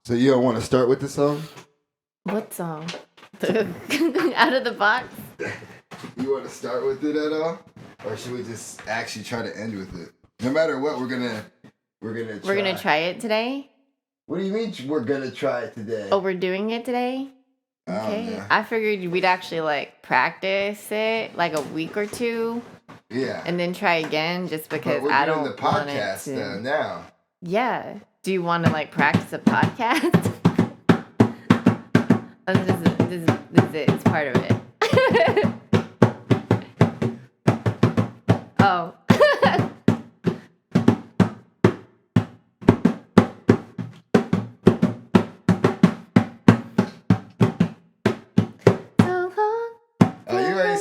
So you don't want to start with the song? What song? Out of the box? You want to start with it at all? Or should we just actually try to end with it? No matter what, we're gonna try. We're gonna try it today? What do you mean we're gonna try it today? Oh, we're doing it today? Okay. I figured we'd actually practice it like a week or two. Yeah. And then try again just because but I don't the podcast want it to. Now. Yeah. Do you want to practice a podcast? This is it. It's part of it. Oh.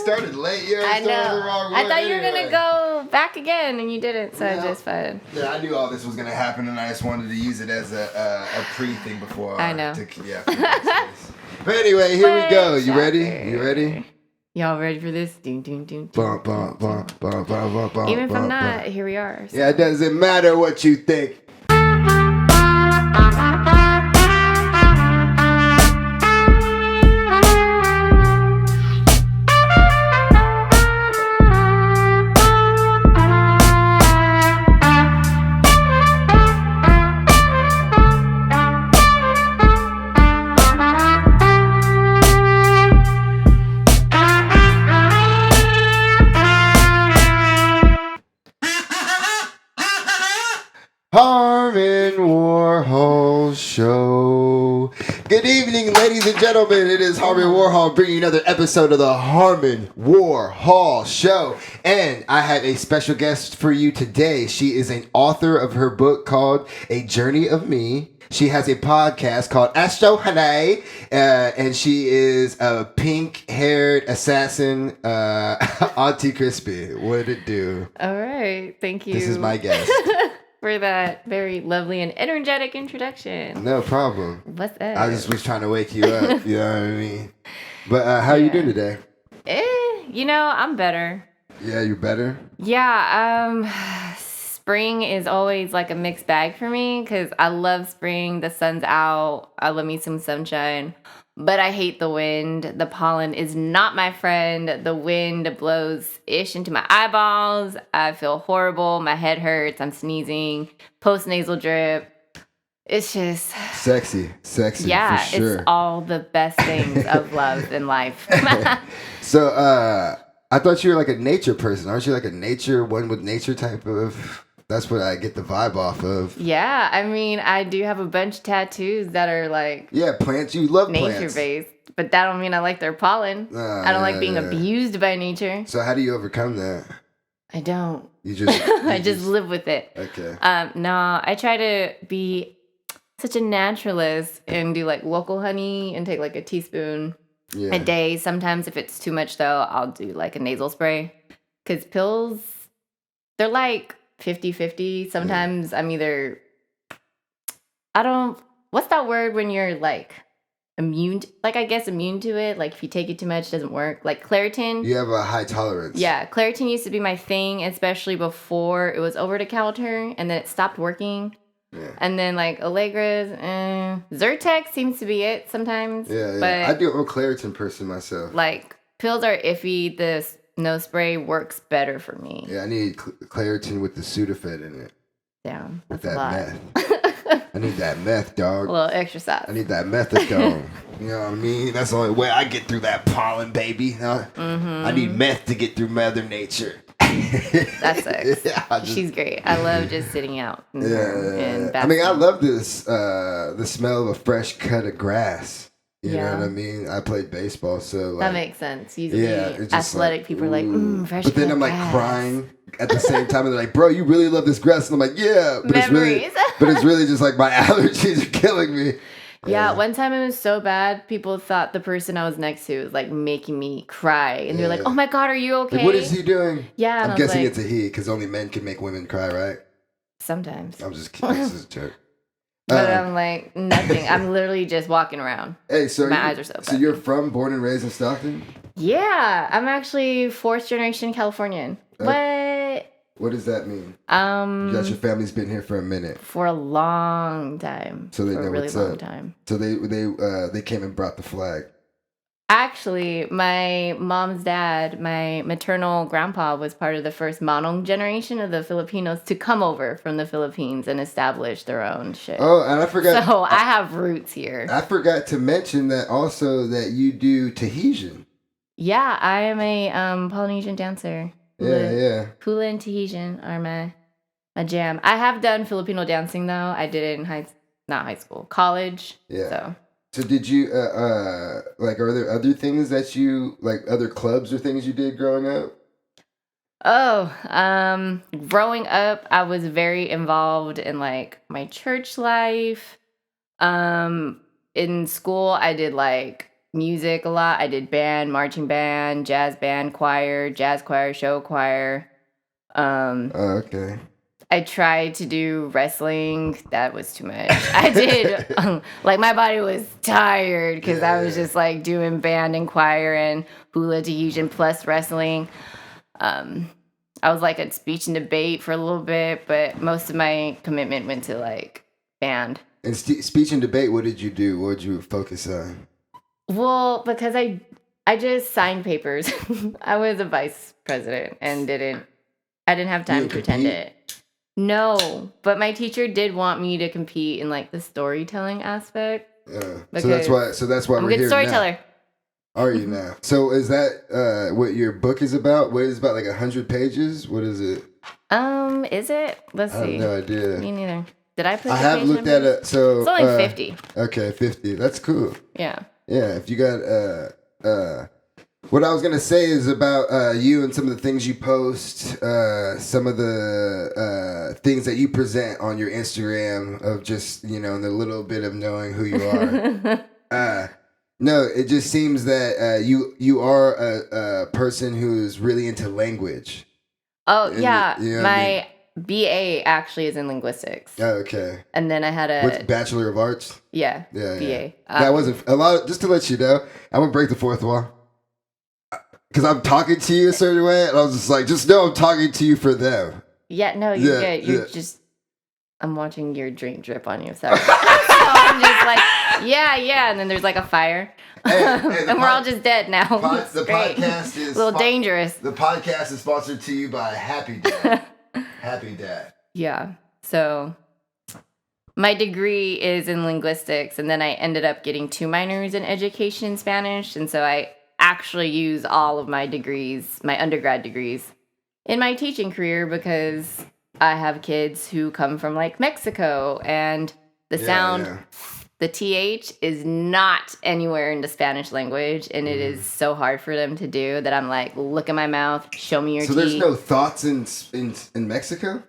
Started late. I know. The wrong way. I thought you were gonna go back again, and you didn't. So I just fine. Yeah, I knew all this was gonna happen, and I just wanted to use it as a pre thing before. I know. But anyway, here we go. You ready? You ready? Y'all ready for this? Doom, doom, doom, bum, bum, bum, bum, bum, bum, bum, even if I'm not, here we are. So. Yeah, it doesn't matter what you think. Harmon Warhol Show. Good evening, ladies and gentlemen. It is Harmon Warhol bringing another episode of the Harmon Warhol Show. And I have a special guest for you today. She is an author of her book called A Journey of Me. She has a podcast called Astro, Hunnay, and she is a pink-haired assassin, Auntie Kristy. What did it do? All right. Thank you. This is my guest. For that very lovely and energetic introduction. No problem. What's that? I just was trying to wake you up. You know what I mean? But how are you doing today? I'm better. Yeah, you're better? Yeah, spring is always a mixed bag for me because I love spring. The sun's out. I love me some sunshine. But I hate the wind. The pollen is not my friend. The wind blows ish into my eyeballs. I feel horrible. My head hurts. I'm sneezing. Post-nasal drip. It's just... Sexy. Yeah, for sure. It's all the best things of love in life. So, I thought you were a nature person. Aren't you a one with nature type of... That's what I get the vibe off of. Yeah, I do have a bunch of tattoos that are Yeah, plants. You love plants. Nature-based. But that don't mean I like their pollen. I don't like being abused by nature. So how do you overcome that? I don't. You just... I just live with it. Okay. No, I try to be such a naturalist and do local honey and take a teaspoon a day. Sometimes if it's too much though, I'll do a nasal spray. Because pills, they're 50-50. Sometimes I'm either... What's that word when you're immune immune to it, if you take it too much it doesn't work, Claritin. You have a high tolerance. Yeah, Claritin used to be my thing, especially before it was over to Calter, and then it stopped working. And then Allegra's, Zyrtec seems to be it sometimes. Yeah. But I do. I'm a Claritin person myself. Pills are iffy. The nose spray works better for me. Yeah, I need Claritin with the Sudafed in it. Yeah, with that meth. I need that meth, dog. A little extra sauce. I need that methadone. You know what I mean? That's the only way I get through that pollen, baby. I need meth to get through Mother Nature. That sucks. Yeah, she's great. I love just sitting out. And I love this, the smell of a fresh cut of grass. You know what I mean? I played baseball, so that makes sense. Usually, athletic people are fresh. But then I'm crying at the same time, and they're bro, you really love this grass, and I'm yeah, but memories. It's really just my allergies are killing me. Yeah, one time it was so bad, people thought the person I was next to was making me cry, and they're oh my god, are you okay? What is he doing? Yeah, I'm guessing it's a he, because only men can make women cry, right? Sometimes. I'm just kidding. This is a joke. But I'm nothing. I'm literally just walking around. Hey, so my eyes are so bad. So you're born and raised in Stockton? Yeah, I'm actually 4th generation Californian. But What does that mean? That your family's been here for a minute. For a long time. So they for know a really what's long up. time. So they came and brought the flag. Actually, my mom's dad, my maternal grandpa, was part of the first Manong generation of the Filipinos to come over from the Philippines and establish their own shit. Oh, and I forgot. So I have roots here. I forgot to mention that also that you do Tahitian. Yeah, I am a Polynesian dancer. Yeah. Hula and Tahitian are my jam. I have done Filipino dancing though. I did it in not high school, college. Yeah. So did you like? Are there other things that you like? Other clubs or things you did growing up? Oh, growing up, I was very involved in like my church life. In school, I did like music a lot. I did band, marching band, jazz choir, show choir. Oh, okay. I tried to do wrestling. That was too much. I did, like my body was tired because I was just like doing band and choir and hula Tahitian plus wrestling. I was like at speech and debate for a little bit, but most of my commitment went to like band. And speech and debate, what did you do? What did you focus on? Well, because I just signed papers. I was a vice president and I didn't have time to attend it. No, but my teacher did want me to compete in like the storytelling aspect. So that's why I'm we're a good here storyteller. Now. Are you now? So is that what your book is about? What is it about, like 100 pages? What is it? Is it? Let's see. I have no idea. Me neither. Did I put? I have looked at it. So it's only 50. Okay, 50. That's cool. Yeah. Yeah. If you got what I was gonna say is about you and some of the things you post, some of the things that you present on your Instagram of just the little bit of knowing who you are. No, it just seems that you are a person who's really into language. Oh yeah, my BA actually is in linguistics. Oh, okay. And then I had What's Bachelor of Arts? Yeah. BA. Yeah. That wasn't a lot. Just to let you know, I'm gonna break the fourth wall. Because I'm talking to you a certain way, and I was just like, just know I'm talking to you for them. Yeah, no, you're good. You're just, I'm watching your drink drip on you. So I'm just like, yeah. And then there's like a fire. And we're all just dead now. The podcast is a little dangerous. The podcast is sponsored to you by Happy Dad. Happy Dad. Yeah. So my degree is in linguistics, and then I ended up getting 2 minors in education in Spanish. And so I actually use all of my degrees, my undergrad degrees, in my teaching career because I have kids who come from like Mexico and the sound, the TH is not anywhere in the Spanish language, and it is so hard for them to do that I'm like, look at my mouth, show me your teeth. So there's no thoughts in Mexico?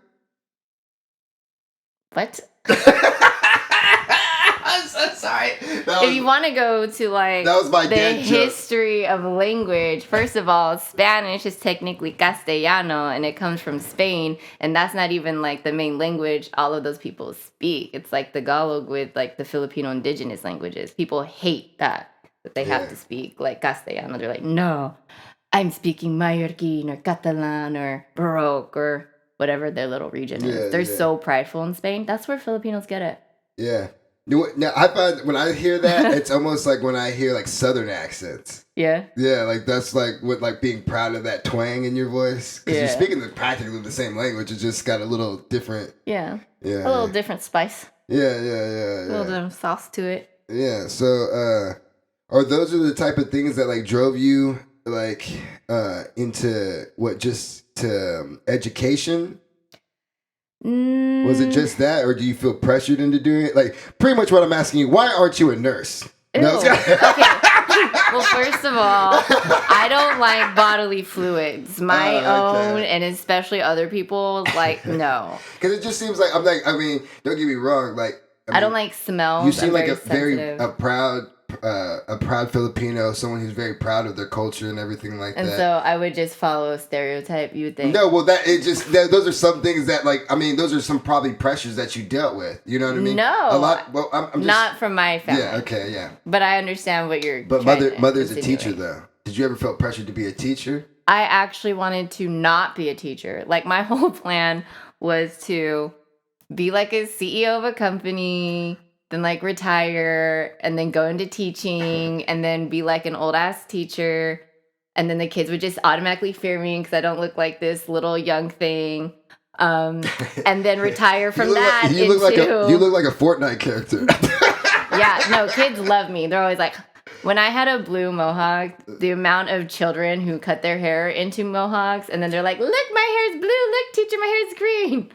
What? I'm so sorry. If you want to go to like the history of language, first of all, Spanish is technically Castellano and it comes from Spain, and that's not even like the main language all of those people speak. It's like the Tagalog with like the Filipino indigenous languages. People hate that they have to speak like Castellano. They're like, no, I'm speaking Mallorquin or Catalan or Baroque or whatever their little region is. They're so prideful in Spain. That's where Filipinos get it. Yeah. Now, I find when I hear that, it's almost like when I hear like Southern accents. Yeah. Yeah, like that's like what like being proud of that twang in your voice. Because you're speaking practically the same language. It just got a little different. Yeah. A little different spice. Yeah. A little different sauce to it. Yeah. So, are those the type of things that like drove you like into to education? Was it just that, or do you feel pressured into doing it? Like, pretty much what I'm asking you, why aren't you a nurse? No. Okay. Well, first of all, I don't like bodily fluids. My own, and especially other people's, like, no. Because it just seems like, don't get me wrong, like, I don't like smells. You seem like a proud Filipino, someone who's very proud of their culture and everything like that. And so I would just follow a stereotype, you would think. No, well, those are some things that, like, those are some probably pressures that you dealt with. You know what I mean? No. A lot. Well, I'm just, not from my family. Yeah. Okay. Yeah. But I understand what you're. But mother's a teacher, though. Did you ever feel pressured to be a teacher? I actually wanted to not be a teacher. Like, my whole plan was to be like a CEO of a company, then like retire, and then go into teaching, and then be like an old ass teacher. And then the kids would just automatically fear me because I don't look like this little young thing. And then retire from that. You look like a Fortnite character. Yeah, no, kids love me. They're always like, when I had a blue mohawk, the amount of children who cut their hair into mohawks, and then they're like, look, my hair's blue. Look, teacher, my hair's green.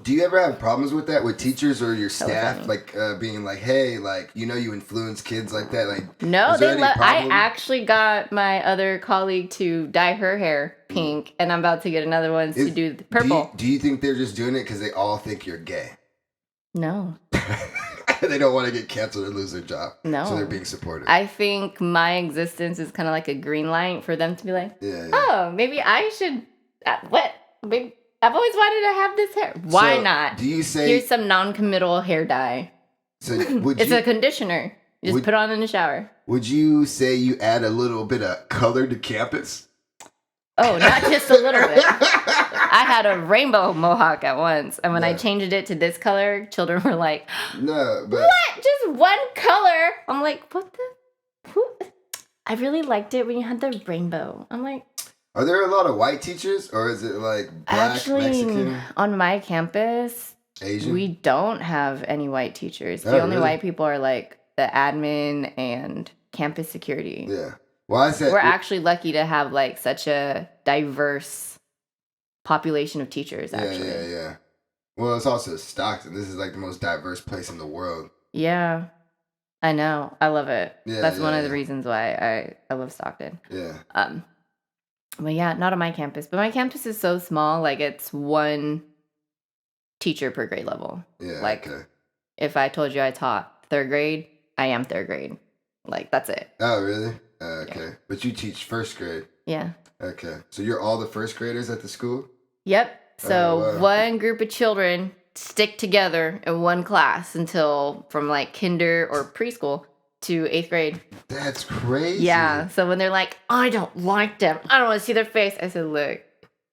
Do you ever have problems with that with teachers or your staff? Funny. Like being like, hey, like, you influence kids like that? Like, no, they love. I actually got my other colleague to dye her hair pink, and I'm about to get another one to do purple. Do you think they're just doing it because they all think you're gay? No. They don't want to get canceled or lose their job. No. So they're being supportive. I think my existence is kind of like a green light for them to be like, oh, maybe I should. What? Maybe I've always wanted to have this hair. Why not? Do you say here's some non-committal hair dye? So it's a conditioner. You just put on in the shower. Would you say you add a little bit of color to campus? Oh, not just a little bit. I had a rainbow mohawk at once, and when I changed it to this color, children were like, "No, but what? Just one color?" I'm like, "What the? I really liked it when you had the rainbow." I'm like, are there a lot of white teachers, or is it like black, actually, Mexican? On my campus, Asian? We don't have any white teachers. The only white people are like the admin and campus security. Yeah. Well, I said we're actually lucky to have like such a diverse population of teachers. Actually, yeah. Well, it's also Stockton. This is like the most diverse place in the world. Yeah, I know. I love it. Yeah, that's one of the reasons why I love Stockton. Yeah. But yeah, not on my campus. But my campus is so small. Like it's one teacher per grade level. Yeah. Like if I told you I taught third grade, I am third grade. Like that's it. Oh, really? Okay. Yeah. But you teach first grade. Yeah. Okay. So you're all the first graders at the school? Yep. So one group of children stick together in one class until from like kinder or preschool to 8th grade. That's crazy. Yeah. So when they're like, I don't like them, I don't want to see their face, I said, look,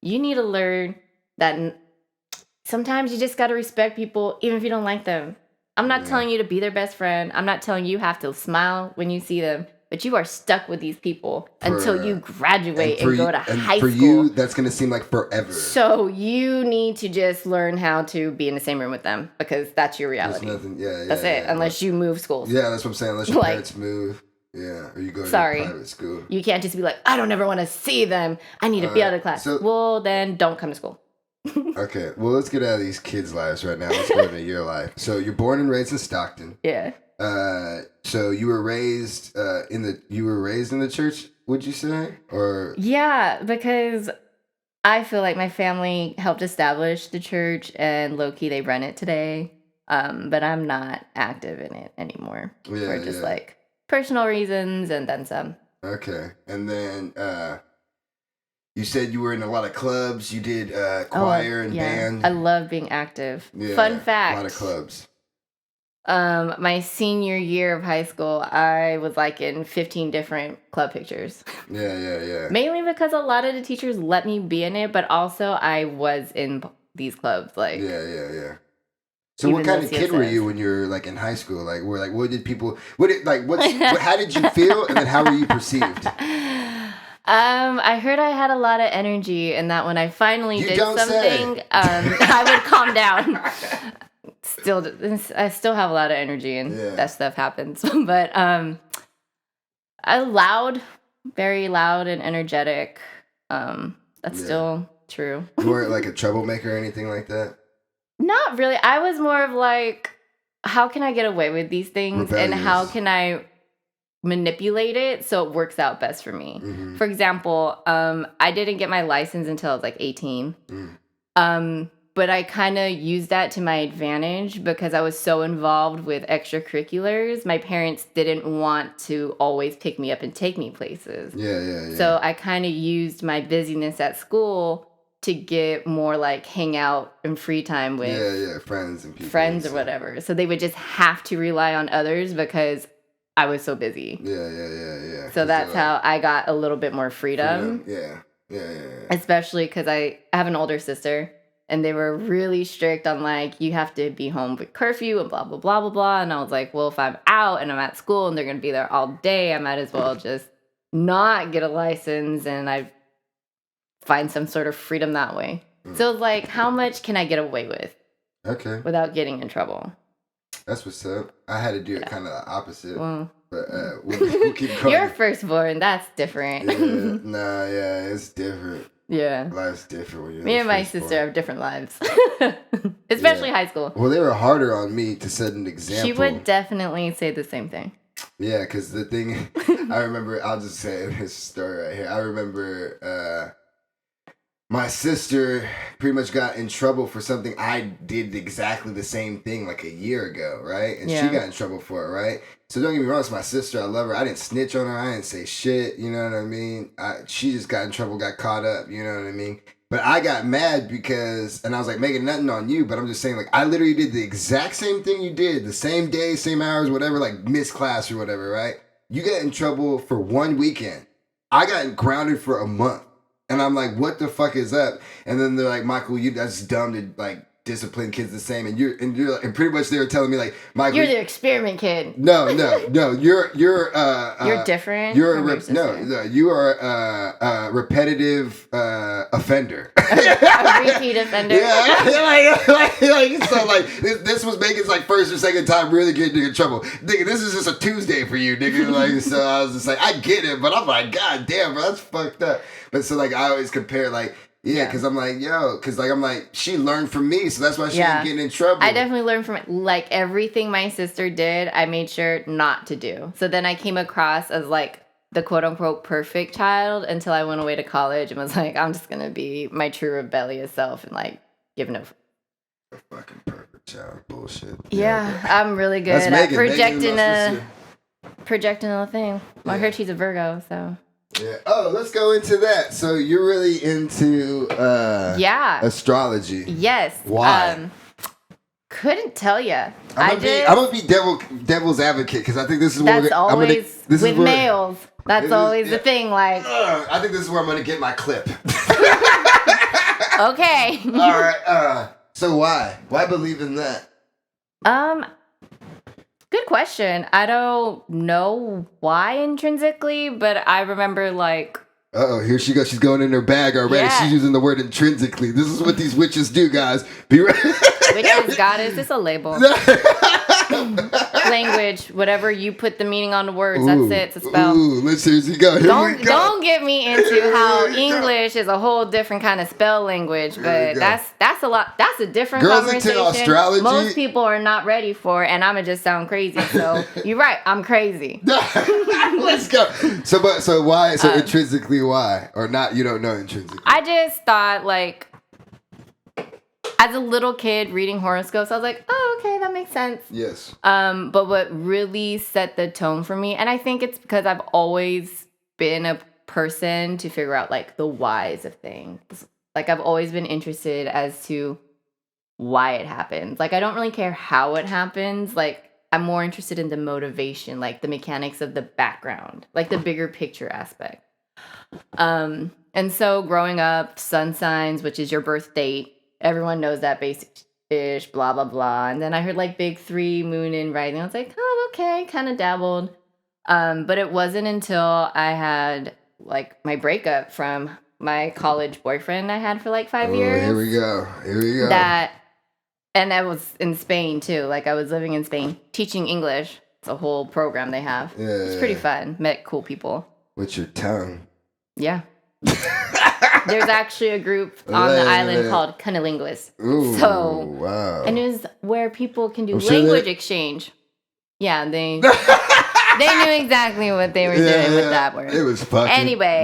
you need to learn that sometimes you just got to respect people even if you don't like them. I'm not telling you to be their best friend. I'm not telling you have to smile when you see them. But you are stuck with these people until you graduate and go to high school. For you, that's going to seem like forever. So you need to just learn how to be in the same room with them because that's your reality. There's nothing, that's it, unless you move schools. Yeah, that's what I'm saying. Unless your parents move. Yeah, or you go to a private school. You can't just be like, I don't ever want to see them. I need to be out of class. Well, then don't come to school. Okay, well, let's get out of these kids' lives right now. Let's go into your life. So you're born and raised in Stockton. Yeah. So you were raised in the church, would you say? Or yeah, because I feel like my family helped establish the church and low-key they run it today. But I'm not active in it anymore. For just like personal reasons and then some. Okay. And then you said you were in a lot of clubs. You did choir and band. I love being active. Yeah, Fun fact. A lot of clubs. My senior year of high school, I was like in 15 different club pictures. Yeah. Mainly because a lot of the teachers let me be in it, but also I was in these clubs. Like Yeah. So what kind of kid were you when you were like in high school? Like, how did you feel, and then how were you perceived? I heard I had a lot of energy, and that when I finally did something, I would calm down. I still have a lot of energy, and that stuff happens. But very loud and energetic. That's still true. You weren't like a troublemaker or anything like that? Not really. I was more of like, how can I get away with these things, and how can I manipulate it so it works out best for me? Mm-hmm. For example, I didn't get my license until I was like 18. But I kind of used that to my advantage because I was so involved with extracurriculars. My parents didn't want to always pick me up and take me places. Yeah. So I kind of used my busyness at school to get more like hang out and free time with friends and people. Friends or whatever. So they would just have to rely on others because I was so busy. Yeah. So that's how I got a little bit more freedom. Yeah. Especially because I have an older sister, and they were really strict on like, you have to be home with curfew and blah, blah, blah, blah, blah. And I was like, well, if I'm out and I'm at school and they're going to be there all day, I might as well just not get a license and I find some sort of freedom that way. So it's like, how much can I get away with? Okay. Without getting in trouble. That's what's up. I had to do it kind of the opposite. Well, but we'll keep going. You're firstborn. That's different. It's different. Yeah. Life's different when you're Me and my sister have different lives. Especially high school. Well, they were harder on me to set an example. She would definitely say the same thing. Yeah, because the thing, I remember, I'll just say this story right here. I remember my sister pretty much got in trouble for something I did exactly the same thing like a year ago, right? And she got in trouble for it, right? So don't get me wrong, it's my sister. I love her. I didn't snitch on her. I didn't say shit. You know what I mean? She just got in trouble, got caught up. You know what I mean? But I got mad because, and I was like, making nothing on you, but I'm just saying, like, I literally did the exact same thing you did, the same day, same hours, whatever, like missed class or whatever, right? You got in trouble for one weekend. I got grounded for a month. And I'm like, what the fuck is up? And then they're like, Michael, that's dumb to like discipline kids the same. And you're pretty much they were telling me like, Michael, you're the experiment kid. No, you're different. You're you are a repetitive offender. A repeat offender. Yeah, so like this was making like first or second time really getting in trouble. Nigga, this is just a Tuesday for you, nigga. Like, so I was just like, I get it, but I'm like, God damn, bro, that's fucked up. But so like I always compare like. Yeah, because I'm like, I'm like, she learned from me, so that's why she ain't getting in trouble. I definitely learned from it. Like, everything my sister did, I made sure not to do. So then I came across as, like, the quote-unquote perfect child until I went away to college and was like, I'm just going to be my true rebellious self and, like, give no... A fucking perfect child. Bullshit. Yeah, I'm really good at projecting a thing. Well, I heard she's a Virgo, so... Yeah. Oh, let's go into that. So you're really into astrology. Yes. Why? Couldn't tell you. I'm gonna be devil's advocate because I think this is what with males. That's always the thing. Like, I think this is where I'm gonna get my clip. Okay. All right. So why? Why believe in that? Good question. I don't know why intrinsically, but I remember like... Uh-oh, here she goes. She's going in her bag already. Yeah. She's using the word intrinsically. This is what these witches do, guys. Be ready. Witches, goddess, it's a label. Language, whatever you put the meaning on the words, that's it. It's a spell. Let's seriously go. Don't get me into how English is a whole different kind of spell language, but that's a lot. That's a different conversation. Into astrology. Most people are not ready for, and I'ma just sound crazy. So you're right, I'm crazy. Let's go. So why? So intrinsically, why or not? You don't know intrinsically. I just thought like. As a little kid reading horoscopes, I was like, oh, okay, that makes sense. Yes. But what really set the tone for me, and I think it's because I've always been a person to figure out, like, the whys of things. Like, I've always been interested as to why it happens. Like, I don't really care how it happens. Like, I'm more interested in the motivation, like, the mechanics of the background, like, the bigger picture aspect. And so growing up, sun signs, which is your birth date, everyone knows that basic-ish, blah, blah, blah. And then I heard, like, big 3, moon and rising. I was like, oh, okay, kind of dabbled. But it wasn't until I had, like, my breakup from my college boyfriend I had for, like, 5 years. Here we go. And I was in Spain, too. Like, I was living in Spain, teaching English. It's a whole program they have. Yeah. It's pretty fun. Met cool people. What's your tongue? Yeah. There's actually a group on the island called Cunnilinguists. Ooh, so, wow. And it was where people can do language exchange. Yeah, they knew exactly what they were doing with that word. It was fucking. Anyway.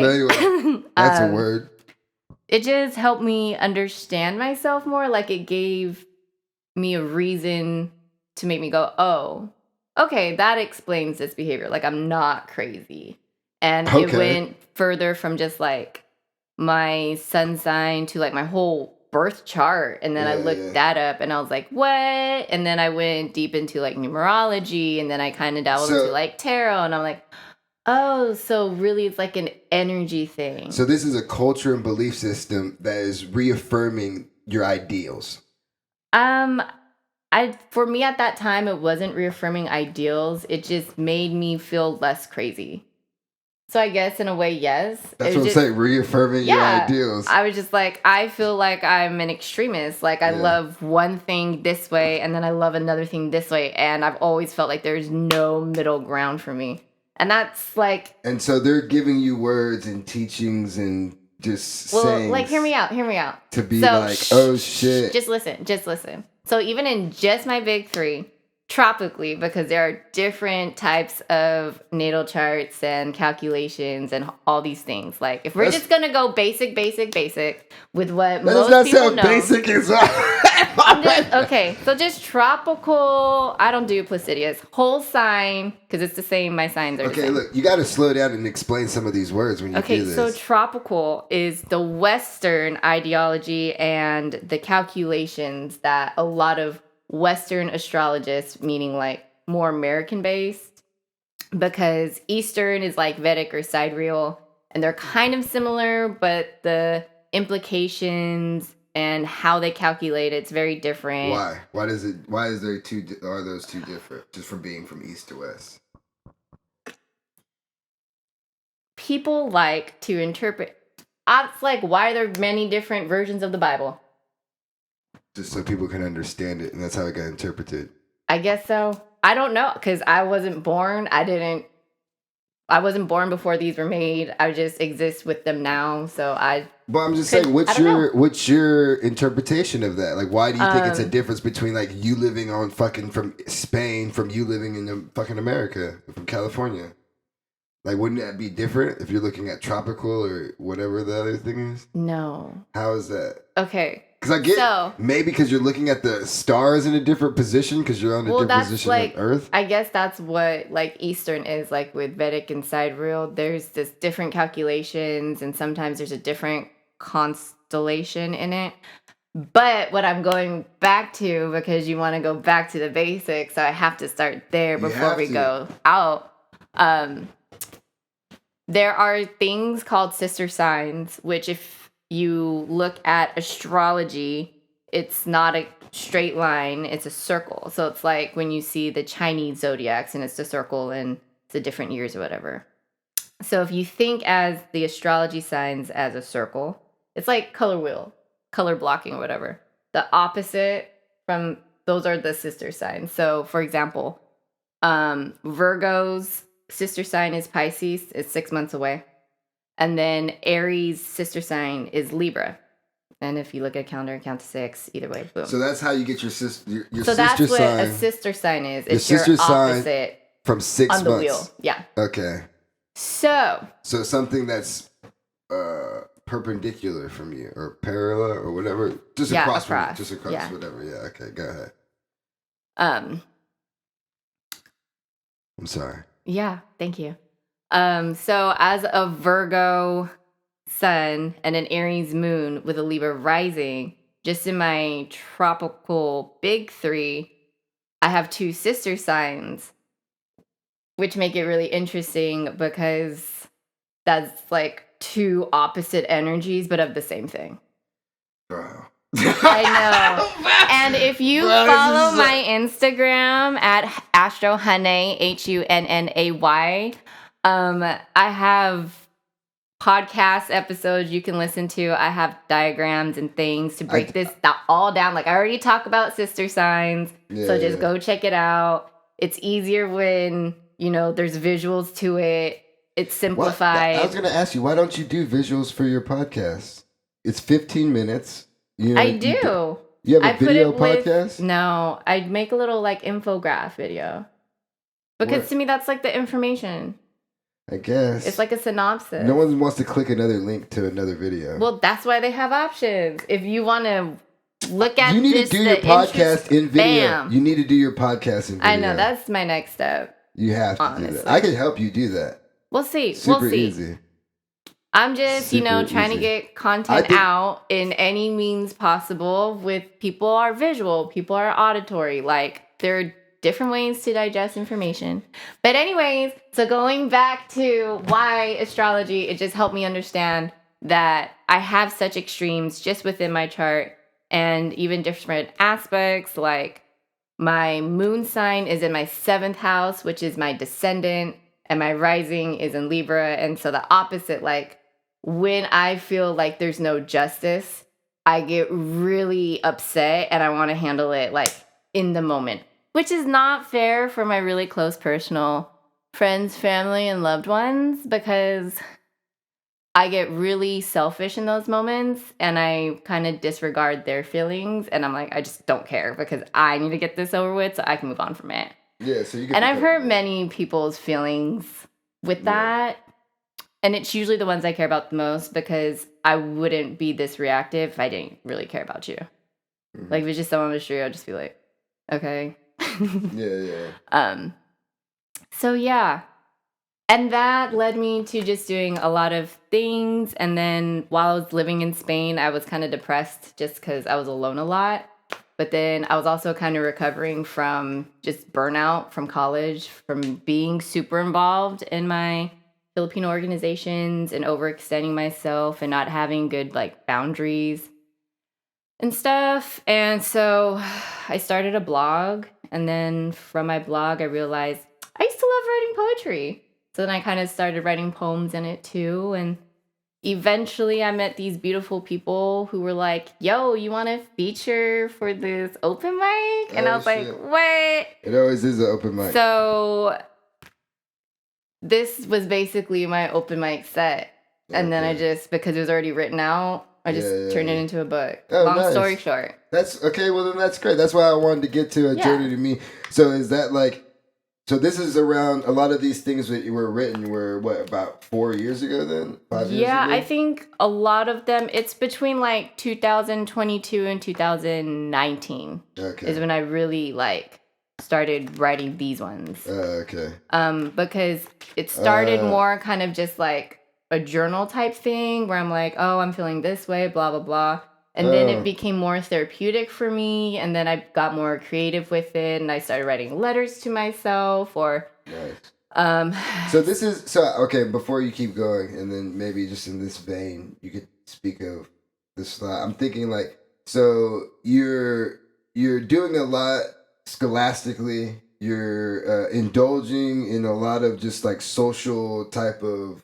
That's a word. It just helped me understand myself more. Like, it gave me a reason to make me go, oh, okay, that explains this behavior. Like, I'm not crazy. And it went further from just, like, my sun sign to like my whole birth chart, and then I looked that up and I was like, what? And then I went deep into like numerology, and then I kind of dabbled into like tarot, and I'm like, Oh, so really it's like an energy thing. So this is a culture and belief system that is reaffirming your ideals. For me at that time, it wasn't reaffirming ideals. It just made me feel less crazy. So I guess in a way, yes. That's what I'm saying, reaffirming your ideals. I was just like, I feel like I'm an extremist. Like I love one thing this way and then I love another thing this way. And I've always felt like there's no middle ground for me. And that's like... And so they're giving you words and teachings and just sayings. Like, hear me out. To be oh shit. Just listen. So even in just my big three, tropically, because there are different types of natal charts and calculations and all these things. Like, if we're just gonna go basic with what most people know. Basic as well. Okay, so just tropical. I don't do Placidius. Whole sign, because it's the same. My signs are the same. Okay, look, you got to slow down and explain some of these words when you do this. So tropical is the Western ideology and the calculations that a lot of Western astrologists, meaning like more American based, because Eastern is like Vedic or sidereal, and they're kind of similar, but the implications and how they calculate it's very different. Why? Are those two different? Just from being from east to west. People like to interpret. It's like, why are there many different versions of the Bible? Just so people can understand it, and that's how it got interpreted. I guess so. I don't know, because I wasn't born. I wasn't born before these were made. I just exist with them now, so I... But I'm just saying, what's your interpretation of that? Like, why do you think it's a difference between, like, you living on fucking from Spain from you living in fucking America, from California? Like, wouldn't that be different if you're looking at tropical or whatever the other thing is? No. How is that? Okay. Because I get maybe because you're looking at the stars in a different position because you're on a different position on Earth. I guess that's what like Eastern is like with Vedic and sidereal. There's this different calculations and sometimes there's a different constellation in it. But what I'm going back to, because you want to go back to the basics, so I have to start there before we go out. There are things called sister signs, which if you look at astrology, it's not a straight line, it's a circle. So it's like when you see the Chinese zodiacs and it's a circle and it's the different years or whatever. So if you think as the astrology signs as a circle, it's like color wheel, color blocking or whatever. The opposite from those are the sister signs. So for example, Virgo's sister sign is Pisces, it's 6 months away. And then Aries' sister sign is Libra. And if you look at a calendar, count to 6, either way, boom. So that's how you get your sister sign. So that's what a sister sign is. It's your opposite from 6 months. On the wheel, yeah. Okay. So something that's perpendicular from you, or parallel, or whatever. Just across. Yeah. Whatever. Yeah, okay, go ahead. I'm sorry. Yeah, thank you. So as a Virgo sun and an Aries moon with a Libra rising, just in my tropical big 3, I have 2 sister signs, which make it really interesting because that's like 2 opposite energies, but of the same thing. Wow. I know. And if you follow my Instagram at Astro Hunnay, Hunnay, I have podcast episodes you can listen to. I have diagrams and things to break this all down. Like I already talked about sister signs, so just go check it out. It's easier when, there's visuals to it. It's simplified. I was going to ask you, why don't you do visuals for your podcast? It's 15 minutes. I do. You have a video podcast? No, I make a little like infograph video. Because to me, that's like the information. I guess. It's like a synopsis. No one wants to click another link to another video. Well, that's why they have options. If you want to look at you need to do your podcast in video. Bam. You need to do your podcast in video. I know. That's my next step. You have to do that. I can help you do that. We'll see. Super easy. I'm just, trying to get content out in any means possible with people are visual, people are auditory. Like, there are different ways to digest information. But anyways, so going back to why astrology, it just helped me understand that I have such extremes just within my chart and even different aspects. Like my moon sign is in my 7th house, which is my descendant, and my rising is in Libra. And so the opposite, like when I feel like there's no justice, I get really upset and I want to handle it like in the moment, which is not fair for my really close personal friends, family, and loved ones, because I get really selfish in those moments and I kind of disregard their feelings. And I'm like, I just don't care because I need to get this over with so I can move on from it. Yeah, so you get. And I've hurt many people's feelings with that. And it's usually the ones I care about the most, because I wouldn't be this reactive if I didn't really care about you. Mm-hmm. Like if it's just someone on the street, I'd just be like, okay. Yeah. So yeah. And that led me to just doing a lot of things. And then while I was living in Spain, I was kind of depressed just because I was alone a lot. But then I was also kind of recovering from just burnout from college, from being super involved in my Filipino organizations and overextending myself and not having good like boundaries and stuff. And so I started a blog. And then from my blog, I realized I used to love writing poetry. So then I kind of started writing poems in it too. And eventually I met these beautiful people who were like, yo, you want to feature for this open mic? And I was like, what? It always is an open mic. So this was basically my open mic set. And then I just, because it was already written out, I just turned it into a book. Oh, Long nice. story short. That's okay. Well, then that's great. That's why I wanted to get to a journey to me. So is that like, so this is around, a lot of these things that were written were what, about 4 years ago then? 5 years ago? I think a lot of them, it's between like 2022 and 2019 is when I really like started writing these ones. Okay. Because it started more kind of just like a journal type thing where I'm like, oh, I'm feeling this way, blah, blah, blah. And then it became more therapeutic for me. And then I got more creative with it. And I started writing letters to myself or... Nice. So this is... So, okay, before you keep going, and then maybe just in this vein, you could speak of this thought. I'm thinking like, so you're doing a lot scholastically. You're indulging in a lot of just like social type of...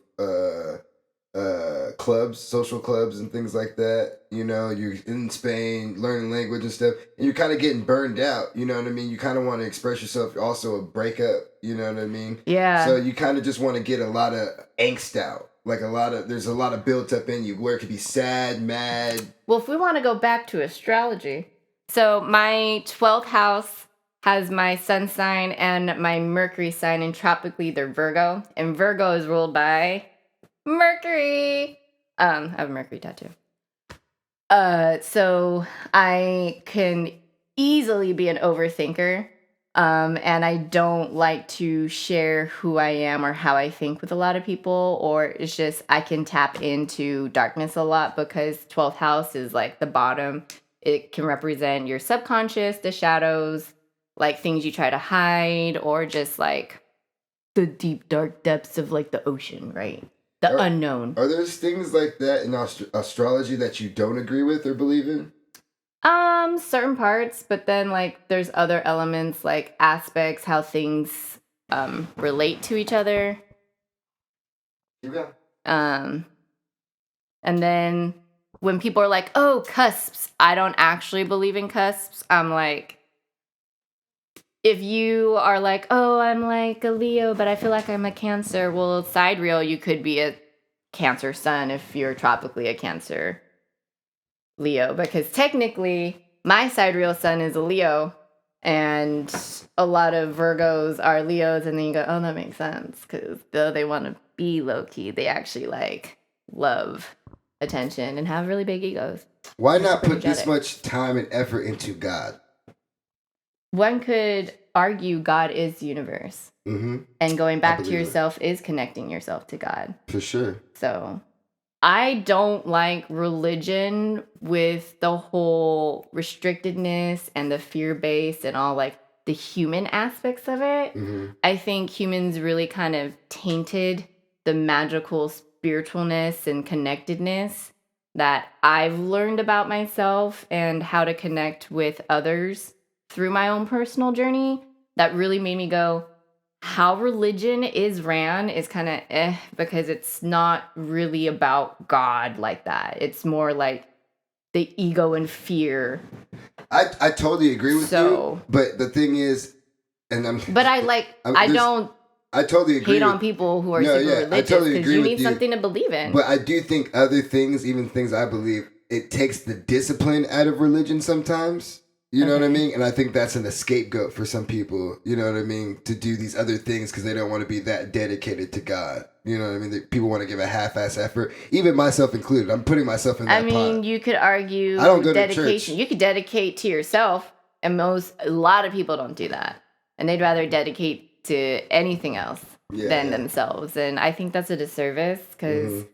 clubs, social clubs and things like that. You know, you're in Spain learning language and stuff, and you're kind of getting burned out. You know what I mean? You kind of want to express yourself. Also a breakup. You know what I mean? Yeah. So you kind of just want to get a lot of angst out. Like there's a lot of built up in you where it could be sad, mad. Well, if we want to go back to astrology, so my 12th house has my sun sign and my Mercury sign, and tropically they're Virgo, and Virgo is ruled by Mercury. I have a Mercury tattoo. So I can easily be an overthinker. And I don't like to share who I am or how I think with a lot of people, or it's just I can tap into darkness a lot because 12th house is like the bottom. It can represent your subconscious, the shadows, like things you try to hide, or just like the deep dark depths of like the ocean, right? The unknown. Are there things like that in astrology that you don't agree with or believe in? Certain parts, but then like there's other elements like aspects, how things relate to each other. Okay. And then when people are like, "Oh, cusps," I don't actually believe in cusps. I'm like, if you are like, "Oh, I'm like a Leo, but I feel like I'm a Cancer," well, sidereal, you could be a Cancer sun if you're tropically a Cancer Leo, because technically my sidereal sun is a Leo, and a lot of Virgos are Leos, and then you go, oh, that makes sense, because though they want to be low-key, they actually like love attention and have really big egos. Why not put this much time and effort into God? One could argue God is the universe. Mm-hmm. And going back to yourself is connecting yourself to God. For sure. So I don't like religion with the whole restrictedness and the fear-based and all like the human aspects of it. I think humans really kind of tainted the magical spiritualness and connectedness that I've learned about myself and how to connect with others through my own personal journey. That really made me go, how religion is ran is kind of because it's not really about God like that. It's more like the ego and fear. I totally agree with you, but the thing is, I totally agree. Hate on people who are super religious because you need something to believe in. But I do think other things, even things I believe, it takes the discipline out of religion sometimes. You know what I mean? And I think that's a scapegoat for some people, you know what I mean, to do these other things because they don't want to be that dedicated to God. You know what I mean? People want to give a half-ass effort, even myself included. I'm putting myself in that pot. You could argue I don't go dedication. to church. You could dedicate to yourself, and a lot of people don't do that. And they'd rather dedicate to anything else than themselves. And I think that's a disservice because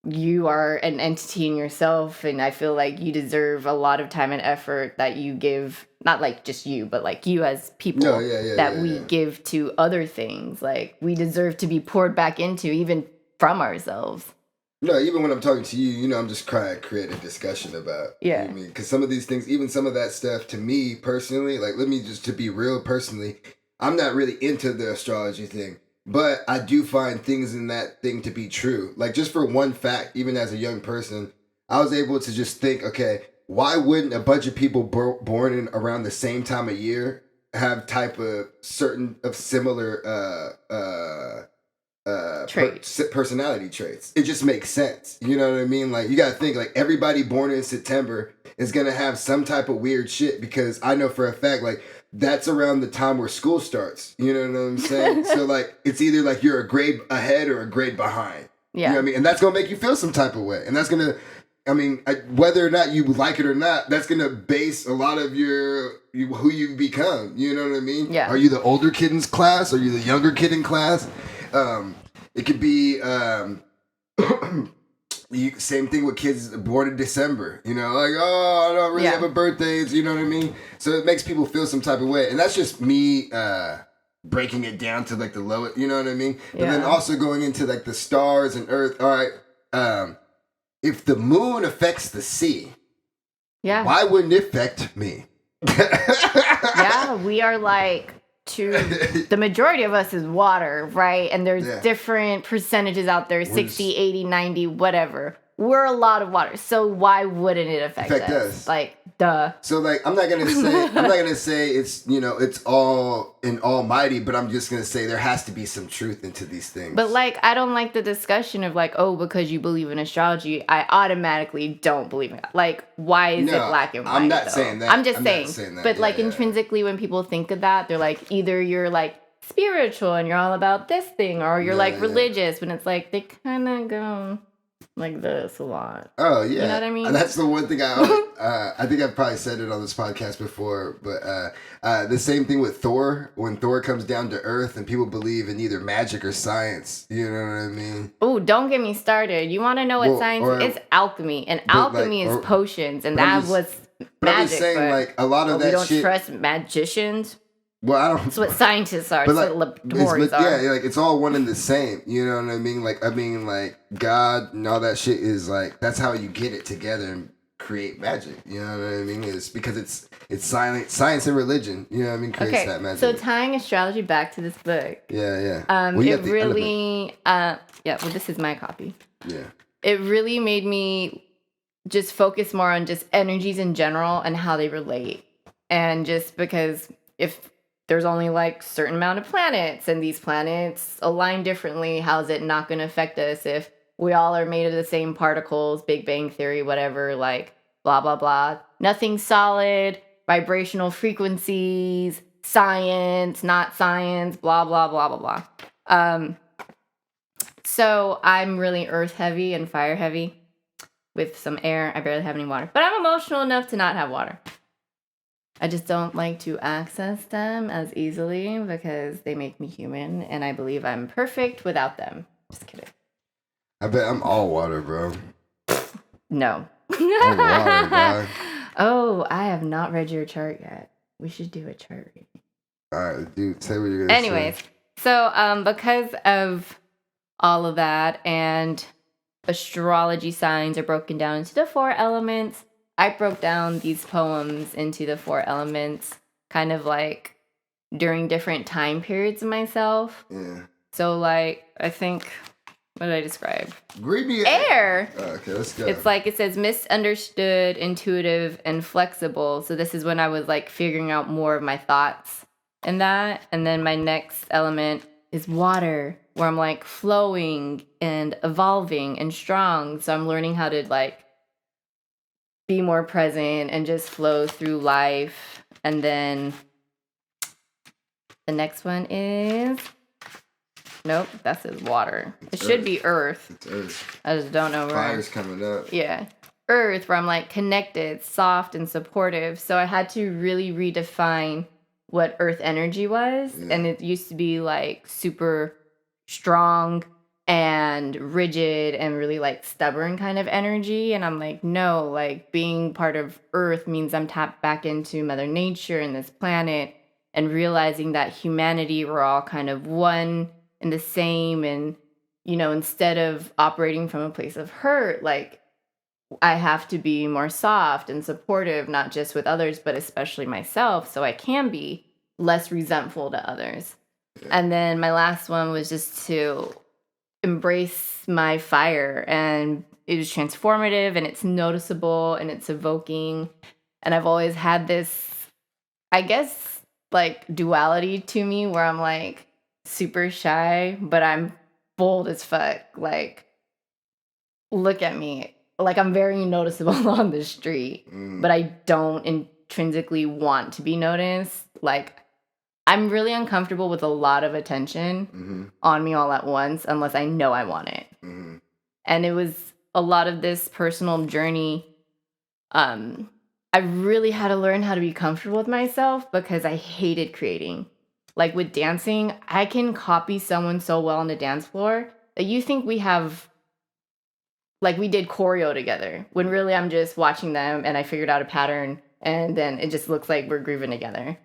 you are an entity in yourself, and I feel like you deserve a lot of time and effort that you give, not like just you, but like you as people we give to other things. Like we deserve to be poured back into, even from ourselves. No, even when I'm talking to you, you know, I'm just trying to create a discussion about you know what I mean, because some of these things, even some of that stuff, to me personally, like to be real personally, I'm not really into the astrology thing. But I do find things in that thing to be true. Like, just for one fact, even as a young person, I was able to just think, okay, why wouldn't a bunch of people born in around the same time of year have similar personality traits? It just makes sense. You know what I mean? Like, you got to think, like, everybody born in September is going to have some type of weird shit because I know for a fact, like, that's around the time where school starts. You know what I'm saying? So, like, it's either like you're a grade ahead or a grade behind. Yeah. You know what I mean? And that's going to make you feel some type of way. And that's going to, whether or not you like it or not, that's going to base a lot of who you become. You know what I mean? Yeah. Are you the older kid in class? Are you the younger kid in class? It could be... same thing with kids born in December, you know, like, oh, I don't really have a birthday, you know what I mean? So it makes people feel some type of way. And that's just me breaking it down to like the lowest, you know what I mean? But then also going into like the stars and earth. All right, if the moon affects the sea, why wouldn't it affect me? We are like... the majority of us is water, right? And there's different percentages out there, 60, 80, 90, whatever. We're a lot of water. So why wouldn't it affect us? Like, duh. So like, I'm not gonna say it's, you know, it's all in almighty, but I'm just gonna say there has to be some truth into these things. But like, I don't like the discussion of like, oh, because you believe in astrology, I automatically don't believe in it. Like, why is it black and white? I'm not saying that. I'm just saying. But like, intrinsically, when people think of that, they're like, either you're like spiritual and you're all about this thing, or you're like religious, when it's like, they kind of go like this a lot. Oh yeah, you know what I mean? That's the one thing I think I've probably said it on this podcast before, but the same thing with Thor. When Thor comes down to Earth and people believe in either magic or science, you know what I mean? Oh, don't get me started. You want to know what science is? It's alchemy, and alchemy is potions, and that was magic. But I'm just saying, like, a lot of that shit. We don't trust magicians. Well, I don't. That's what scientists are. That's what laboratories are. Yeah, like it's all one and the same. You know what I mean? Like, like God and all that shit is like, that's how you get it together and create magic. You know what I mean? It's because it's science and religion. You know what I mean? Creates that magic. So tying astrology back to this book. Yeah. It really. Well, this is my copy. Yeah. It really made me just focus more on just energies in general and how they relate, and just because if there's only like certain amount of planets and these planets align differently, how's it not going to affect us if we all are made of the same particles, Big Bang Theory, whatever, like blah, blah, blah. Nothing solid, vibrational frequencies, science, not science, blah, blah, blah, blah, blah. So I'm really earth heavy and fire heavy with some air. I barely have any water, but I'm emotional enough to not have water. I just don't like to access them as easily because they make me human, and I believe I'm perfect without them. Just kidding. I bet I'm all water, bro. No. All water, dog. Oh, I have not read your chart yet. We should do a chart reading. All right, dude, say what you're gonna say. Anyways, so because of all of that and astrology signs are broken down into the 4 elements, I broke down these poems into the 4 elements, kind of like during different time periods of myself. Yeah. So like, I think, what did I describe? Read me Air. Oh, okay, let's go. It's like, it says misunderstood, intuitive, and flexible. So this is when I was like figuring out more of my thoughts and that. And then my next element is water, where I'm like flowing and evolving and strong. So I'm learning how to like be more present and just flow through life. And then the next one is, nope, that says water. It should be earth. It's earth. I just don't know where. Fire's coming up. Yeah. Earth, where I'm like connected, soft, and supportive. So I had to really redefine what earth energy was. Yeah. And it used to be like super strong and rigid and really like stubborn kind of energy. And I'm like, no, like being part of earth means I'm tapped back into Mother Nature and this planet, and realizing that humanity, we're all kind of one and the same. And, you know, instead of operating from a place of hurt, like I have to be more soft and supportive, not just with others, but especially myself, so I can be less resentful to others. Yeah. And then my last one was just to embrace my fire, and it was transformative and it's noticeable and it's evoking. And I've always had this, I guess, like duality to me where I'm like super shy, but I'm bold as fuck. Like, look at me. Like, I'm very noticeable on the street, but I don't intrinsically want to be noticed. Like, I'm really uncomfortable with a lot of attention on me all at once unless I know I want it. And it was a lot of this personal journey. I really had to learn how to be comfortable with myself because I hated creating. Like with dancing, I can copy someone so well on the dance floor that you think we have, like we did choreo together, when really I'm just watching them and I figured out a pattern and then it just looks like we're grooving together.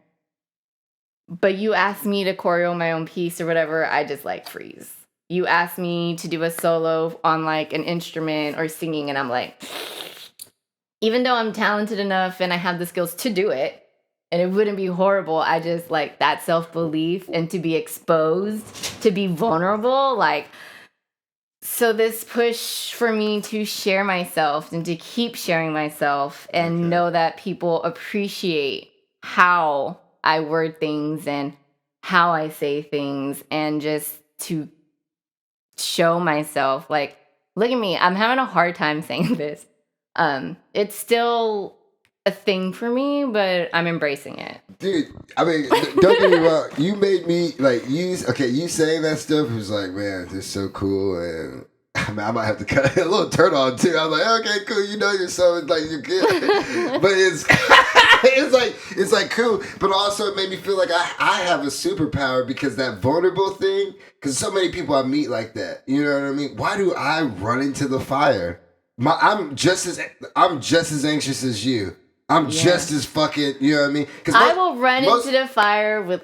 But you ask me to choreo my own piece or whatever, I just like freeze. You ask me to do a solo on like an instrument or singing and I'm like, even though I'm talented enough and I have the skills to do it, and it wouldn't be horrible, I just like that self-belief and to be exposed, to be vulnerable, like, so this push for me to share myself and to keep sharing myself and know that people appreciate how I word things and how I say things, and just to show myself, like, look at me, I'm having a hard time saying this. It's still a thing for me, but I'm embracing it. Dude, I mean, don't get me wrong. You made me, like, you saying that stuff was like, man, this is so cool. And I mean, I might have to cut a little turn on too. I was like, okay, cool. You know, you're so, like, you're good. But it's like cool. But also it made me feel like I have a superpower, because that vulnerable thing, because so many people I meet like that. You know what I mean? Why do I run into the fire? I'm just as anxious as you. I'm just as fucking, you know what I mean? I will run into the fire with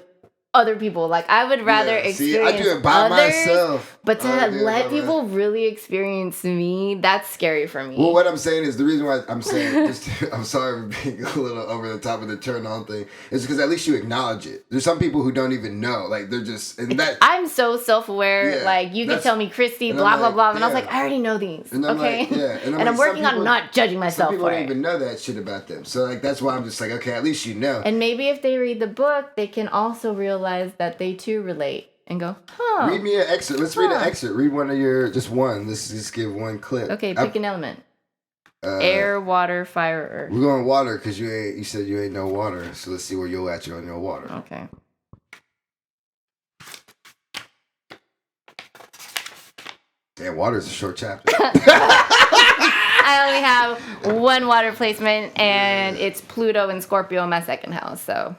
other people. Like, I would rather experience I do it by myself. But to let people really experience me, that's scary for me. Well, what I'm saying is, the reason why I'm saying, I'm sorry for being a little over the top of the turn on thing, is because at least you acknowledge it. There's some people who don't even know. Like, they're just, and that. I'm so self-aware. Yeah, like, you can tell me, Kristy, blah, blah, blah. And I was like, I already know these. And okay? Like, yeah. And I'm working on not judging myself for it. Some people don't even know that shit about them. So, like, that's why I'm just like, okay, at least you know. And maybe if they read the book, they can also realize that they too relate and go, huh. Read me an excerpt. Let's read an excerpt. Read one of your, just one. Let's just give one clip. Okay, pick an element. Air, water, fire, earth. We're going water because you said you ain't no water. So let's see where you're at on your water. Okay. Damn, water is a short chapter. I only have one water placement, and it's Pluto and Scorpio in my second house. So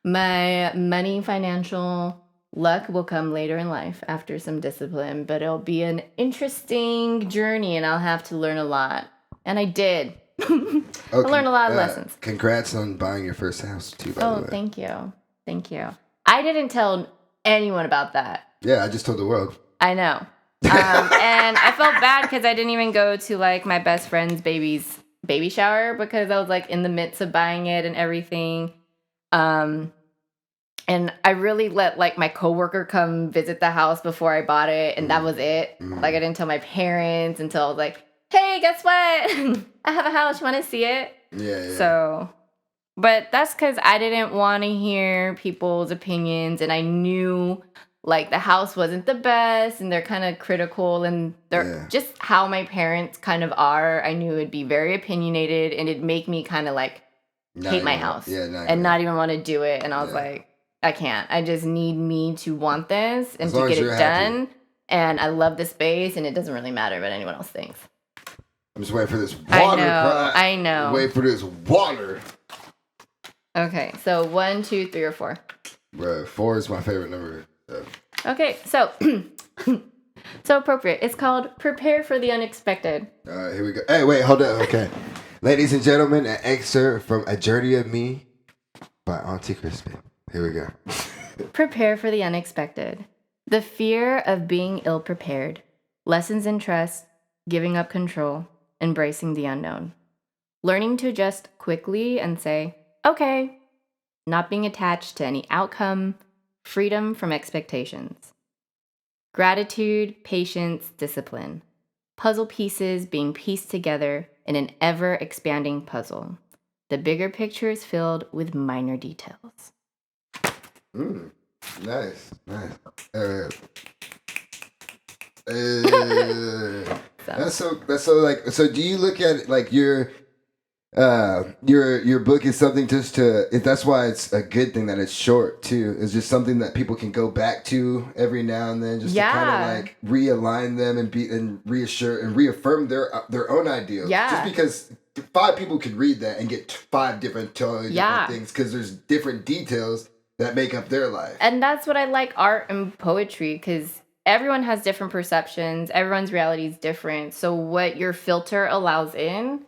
my money, financial luck will come later in life after some discipline, but it'll be an interesting journey, and I'll have to learn a lot. And I did. I learned a lot of lessons. Congrats on buying your first house, too, by the way. Oh, thank you. Thank you. I didn't tell anyone about that. Yeah, I just told the world. I know. And I felt bad because I didn't even go to like my best friend's baby shower because I was like in the midst of buying it and everything. And I really let like my coworker come visit the house before I bought it, and that was it. Like I didn't tell my parents until I was like, "Hey, guess what? I have a house. You want to see it?" Yeah. So, but that's because I didn't want to hear people's opinions, and I knew like the house wasn't the best, and they're kind of critical, and they're just how my parents kind of are. I knew it'd be very opinionated, and it'd make me kind of like hate my house and not even want to do it. And I was like, I can't. I just need me to want this and to get it done. And I love the space, and it doesn't really matter what anyone else thinks. I'm just waiting for this water. I know. Wait for this water. Okay, so 1, 2, 3, or 4. Bro, 4 is my favorite number. So. Okay, so so appropriate. It's called Prepare for the Unexpected. All right, here we go. Hey, wait, hold up. Okay. Ladies and gentlemen, an excerpt from A Journey of Me by Auntie Kristy. Here we go. Prepare for the unexpected. The fear of being ill-prepared. Lessons in trust, giving up control, embracing the unknown. Learning to adjust quickly and say, okay. Not being attached to any outcome. Freedom from expectations. Gratitude, patience, discipline. Puzzle pieces being pieced together in an ever-expanding puzzle. The bigger picture is filled with minor details. Nice. That's so like, so do you look at it like your book is something just to, if that's why it's a good thing that it's short too. It's just something that people can go back to every now and then, just to kind of like realign them and reassure and reaffirm their own ideals. Yeah. Just because 5 people could read that and get 5 different totally different things, because there's different details that make up their life. And that's what I like art and poetry, because everyone has different perceptions. Everyone's reality is different. So what your filter allows in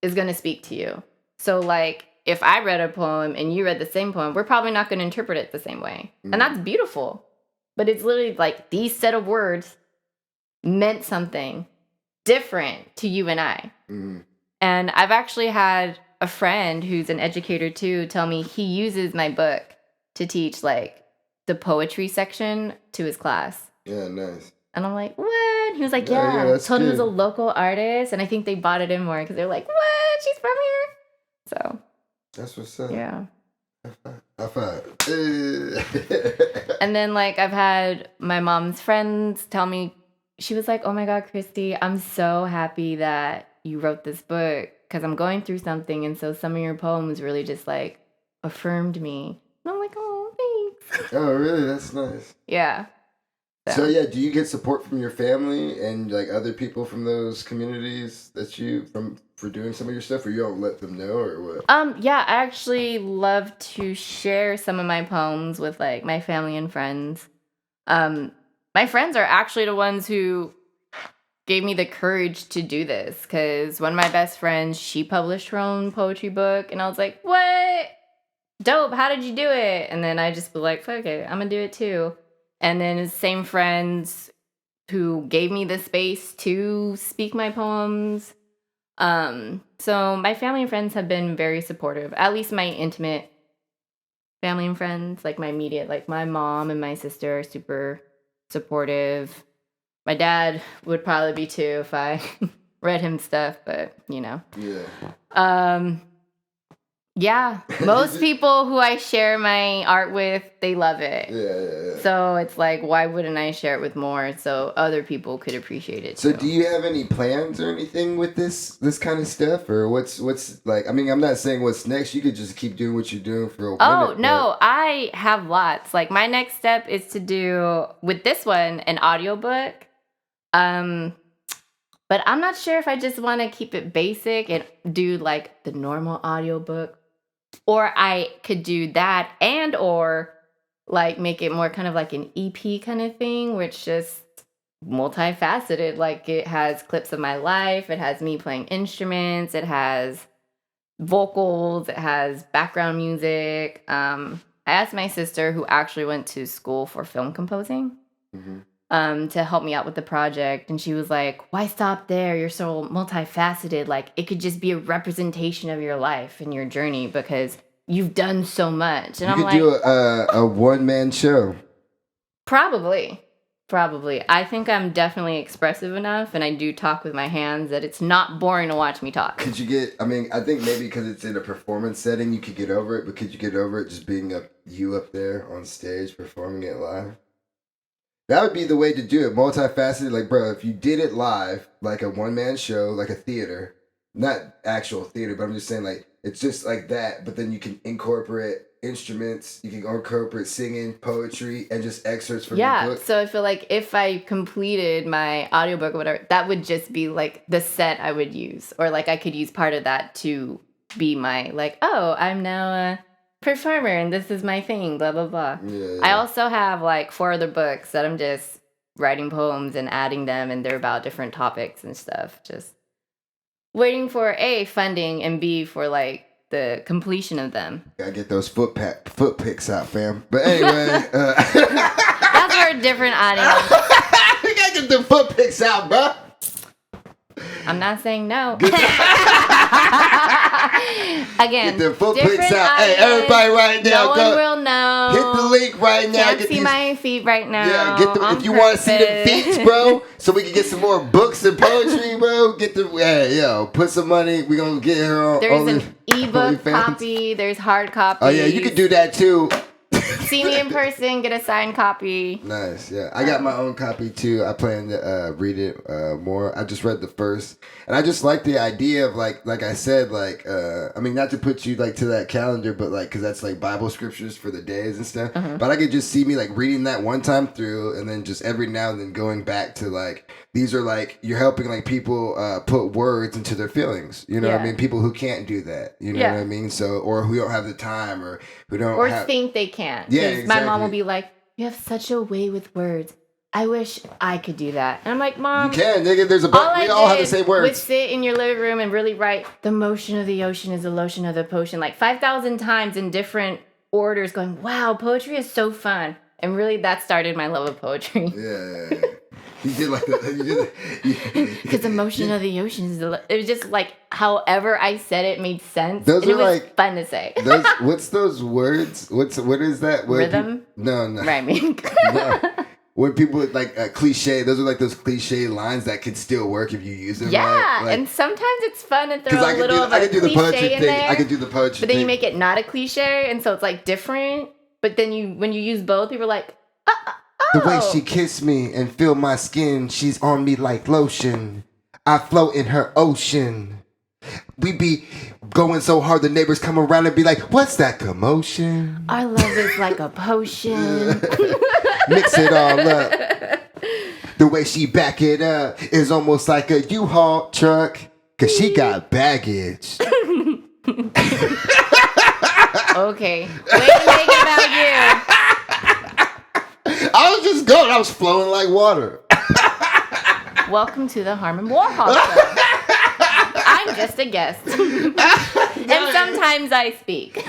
is going to speak to you. So like if I read a poem and you read the same poem, we're probably not going to interpret it the same way. And that's beautiful. But it's literally like these set of words meant something different to you and I. And I've actually had a friend who's an educator too tell me he uses my book to teach like the poetry section to his class. Yeah, nice. And I'm like, what? He was like, that's told him good. he was a local artist, and I think they bought it in more because they're like, what? She's from here. So that's what's up. Yeah. High five. And then like I've had my mom's friends tell me, she was like, oh my God, Kristy, I'm so happy that you wrote this book because I'm going through something, and so some of your poems really just like affirmed me. And I'm like, oh, thanks. Oh, really? That's nice. Yeah. So yeah, do you get support from your family and like other people from those communities that for doing some of your stuff, or you don't let them know, or what? Yeah, I actually love to share some of my poems with like my family and friends. My friends are actually the ones who gave me the courage to do this, because one of my best friends, she published her own poetry book, and I was like, what? Dope, how did you do it? And then I just was like, fuck it, I'm gonna do it too. And then the same friends who gave me the space to speak my poems. So my family and friends have been very supportive, at least my intimate family and friends, like my immediate, like my mom and my sister are super supportive. My dad would probably be too if I read him stuff, but you know. Yeah. Yeah, most people who I share my art with, they love it. Yeah. So it's like, why wouldn't I share it with more so other people could appreciate it too? So do you have any plans or anything with this kind of stuff, or what's like? I mean, I'm not saying what's next. You could just keep doing what you're doing for a minute. Oh no, I have lots. Like my next step is to do with this one an audiobook. But I'm not sure if I just want to keep it basic and do like the normal audiobook. Or I could do that or like make it more kind of like an EP kind of thing, which just multifaceted. Like it has clips of my life. It has me playing instruments. It has vocals. It has background music. asked my sister, who actually went to school for film composing, to help me out with the project. And she was like, why stop there? You're so multifaceted. Like, it could just be a representation of your life and your journey because you've done so much. And you could do a one-man show. Probably. I think I'm definitely expressive enough, and I do talk with my hands, that it's not boring to watch me talk. Could you get, I think maybe because it's in a performance setting, you could get over it, but could you get over it just being you up there on stage performing it live? That would be the way to do it. Multifaceted, like, bro, if you did it live, like a one-man show, like a theater, not actual theater, but I'm just saying, like, it's just like that, but then you can incorporate instruments, you can incorporate singing, poetry, and just excerpts from your book. So I feel like if I completed my audiobook or whatever, that would just be like the set I would use. Or like I could use part of that to be my, like, oh, I'm now a performer and this is my thing, blah, blah, blah. Yeah. I also have like 4 other books that I'm just writing poems and adding them, and they're about different topics and stuff. Just waiting for A, funding, and B, for like the completion of them. Gotta get those foot pics out, fam. But anyway, that's for a different audience. We gotta get the foot pics out, bro. I'm not saying no. Again, get the foot pics out. Audience. Hey, everybody, right now, no one will know. Hit the link right now. Can't see my feet right now. Yeah, get the, if you want to see the feet, bro, so we can get some more books and poetry, bro. Get the put some money. We gonna get her on. There's an ebook copy. There's hard copy. Oh yeah, you can do that too. See me in person, get a signed copy. Nice, yeah. I got my own copy too. I plan to read it more. I just read the first, and I just like the idea of like I said, like not to put you like to that calendar, but like because that's like Bible scriptures for the days and stuff. But I could just see me like reading that one time through, and then just every now and then going back to like these are like you're helping like people put words into their feelings. You know what I mean? People who can't do that. You know what I mean? So or who don't have the time or who don't think they can't. Yeah, exactly. My mom will be like, you have such a way with words. I wish I could do that. And I'm like, Mom, you can, nigga. There's a bunch. We all have the same words. Would sit in your living room and really write, the motion of the ocean is the lotion of the potion, like 5,000 times in different orders, going, wow, poetry is so fun. And really, that started my love of poetry. Yeah. You did like that. Because the motion of the ocean is it was just like however I said it made sense. Those are like fun to say. What's those words? What is that? Rhythm? No. Rhyming. No. When people like cliche, those are like those cliche lines that can still work if you use them. Yeah, right? Like, and sometimes it's fun to throw a little of I can do the poetry in thing. there. I can do the poetry but then thing. you make it not a cliche, and so it's like different. But then when you use both, people are like, the way she kissed me and feel my skin, she's on me like lotion. I float in her ocean. We be going so hard, the neighbors come around and be like, what's that commotion? Our love is like a potion. Mix it all up. The way she back it up is almost like a U-Haul truck, cause she got baggage. Okay. Way to make it about you. I was just going. I was flowing like water. Welcome to the Harmon Warhol Show. I'm just a guest. And sometimes I speak.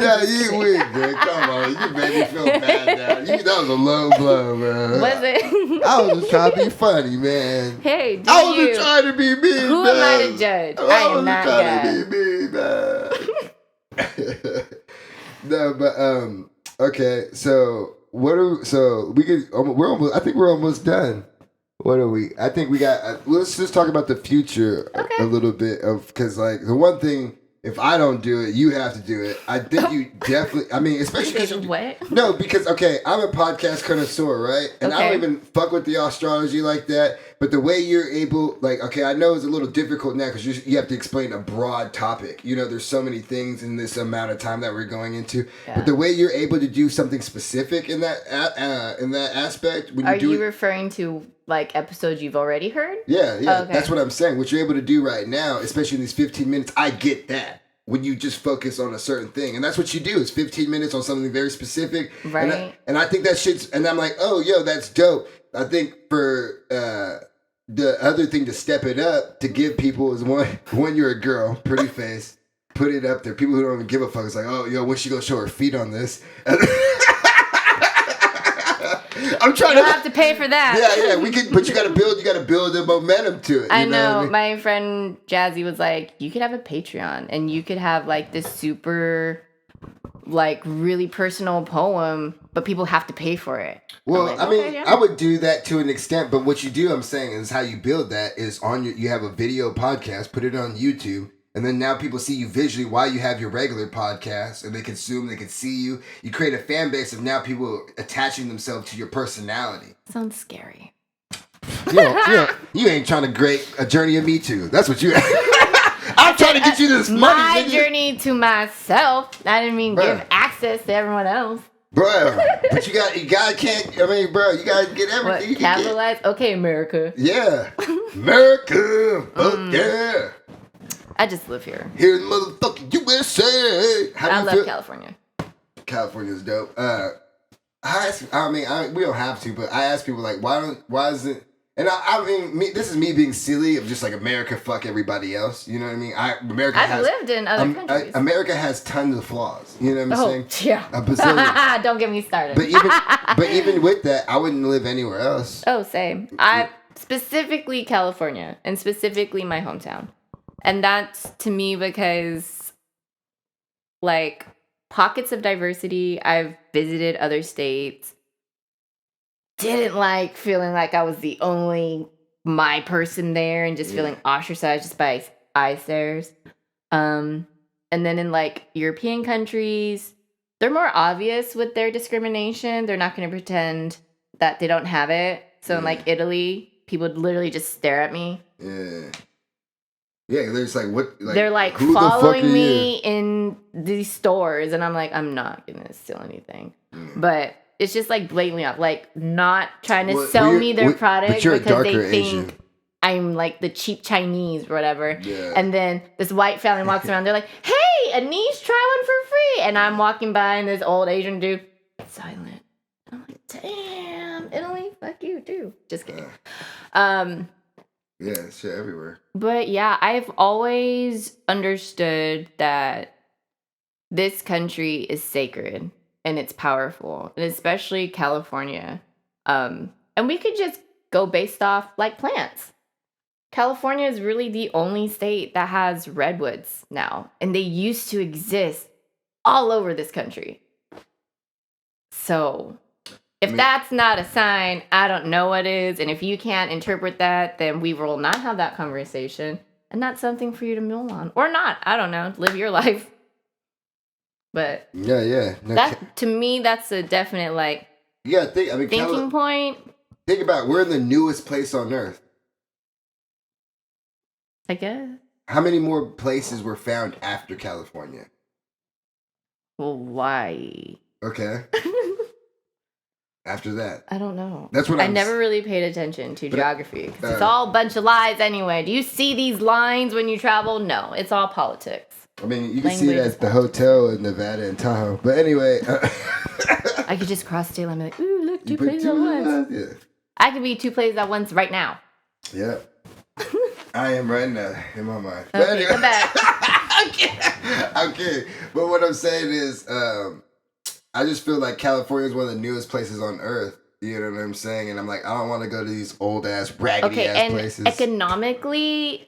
Yeah, you weird, man. Come on. You made me feel bad now. That was a low blow, man. Was it? I was just trying to be funny, man. Hey, I was just trying to be me, Who man. am I to judge? I am not trying to be me, man. No, but okay, so we're almost. I think we're almost done. What are we? I think we got. Let's just talk about the future a little bit of because like the one thing. If I don't do it, you have to do it. I think you definitely. I mean, especially because what? No, because I'm a podcast connoisseur, right? And I don't even fuck with the astrology like that. But the way you're able, like, I know it's a little difficult now because you have to explain a broad topic. You know, there's so many things in this amount of time that we're going into. Yeah. But the way you're able to do something specific in that aspect, when are you referring to like episodes you've already heard? Yeah, that's what I'm saying. What you're able to do right now, especially in these 15 minutes, I get that. When you just focus on a certain thing. And that's what you do, is 15 minutes on something very specific. Right. And I think that shit's, and I'm like, oh, yo, that's dope. I think for the other thing to step it up, to give people is one, you're a girl, pretty face. put it up there. People who don't even give a fuck, it's like, oh, yo, when she gonna show her feet on this? I'm trying You have to pay for that. Yeah, we can, but you gotta build the momentum to it. I know. What I mean? My friend Jazzy was like, you could have a Patreon and you could have like this super, like really personal poem, but people have to pay for it. Well, like, I mean, I would do that to an extent, but what you do, I'm saying, is how you build that is you have a video podcast, put it on YouTube. And then now people see you visually while you have your regular podcast, and they can see you. You create a fan base of now people attaching themselves to your personality. Sounds scary. You ain't trying to create a journey of me too. That's what you. I'm trying to get you this money. My journey to myself. I didn't mean give access to everyone else. Bro, but you can't. I mean, bro, you gotta get everything. What, capitalize? Okay, America. Yeah, America. Fuck yeah. I just live here. Here in motherfucking USA. I love California. California's dope. We don't have to, but I ask people like, why is it? And this is me being silly of just like America, fuck everybody else. You know what I mean? I've lived in other countries. America has tons of flaws. You know what I'm saying? Yeah. A bazillion. Don't get me started. But even with that, I wouldn't live anywhere else. Oh, same. I specifically California and specifically my hometown. And that's to me because, like, pockets of diversity. I've visited other states. Didn't like feeling like I was the only my person there and just feeling ostracized just by eye stares. And then in, like, European countries, they're more obvious with their discrimination. They're not going to pretend that they don't have it. So in, like, Italy, people would literally just stare at me. Yeah. Yeah, they're just like, what? Like, they're like following me in these stores, and I'm like, I'm not gonna steal anything. But it's just like blatantly off, like not trying to sell me their product because they think I'm like the cheap Chinese or whatever. Yeah. And then this white family walks around, they're like, hey, a niche, try one for free. And I'm walking by, and this old Asian dude, silent. I'm like, damn, Italy, fuck you too. Just kidding. Yeah, shit everywhere. But yeah, I've always understood that this country is sacred and it's powerful, and especially California. And we could just go based off like plants. California is really the only state that has redwoods now, and they used to exist all over this country. So if that's not a sign, I don't know what is. And if you can't interpret that, then we will not have that conversation. And that's something for you to mull on. Or not. I don't know. Live your life. But yeah. No, that to me, that's a definite like you gotta think. I mean, thinking point. Think about it, we're in the newest place on Earth. I guess. How many more places were found after California? Well, why? Okay. After that, I don't know. That's what I never really paid attention to geography. It's all a bunch of lies anyway. Do you see these lines when you travel? No, it's all politics. I mean, you can see it at the hotel in Nevada and Tahoe. But anyway, I could just cross state line and be like, ooh, look, two places at once. Yeah. I could be two places at once right now. Yeah. I am right now in my mind. Okay, anyway. Come back. Okay. But what I'm saying is, I just feel like California is one of the newest places on Earth. You know what I'm saying? And I'm like, I don't want to go to these old-ass, raggedy-ass places. Economically,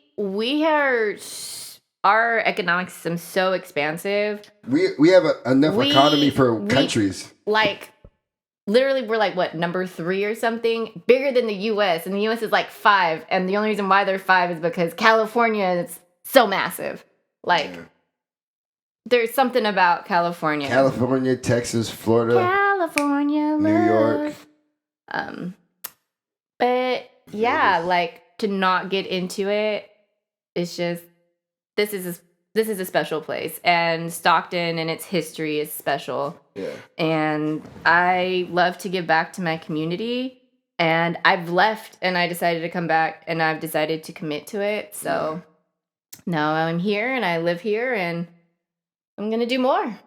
our economic system's so expansive. We have enough economy for countries. Like, literally, we're like, what, number 3 or something? Bigger than the U.S. And the U.S. is like 5. And the only reason why they're 5 is because California is so massive. Like... Yeah. There's something about California. California, Texas, Florida. California, New York. But yeah, like to not get into it, it's just this is a special place, and Stockton and its history is special. Yeah. And I love to give back to my community, and I've left, and I decided to come back, and I've decided to commit to it. So now I'm here, and I live here, and I'm going to do more.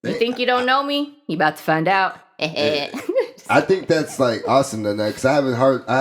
You think you don't know me? You about to find out. I think that's like awesome though, because I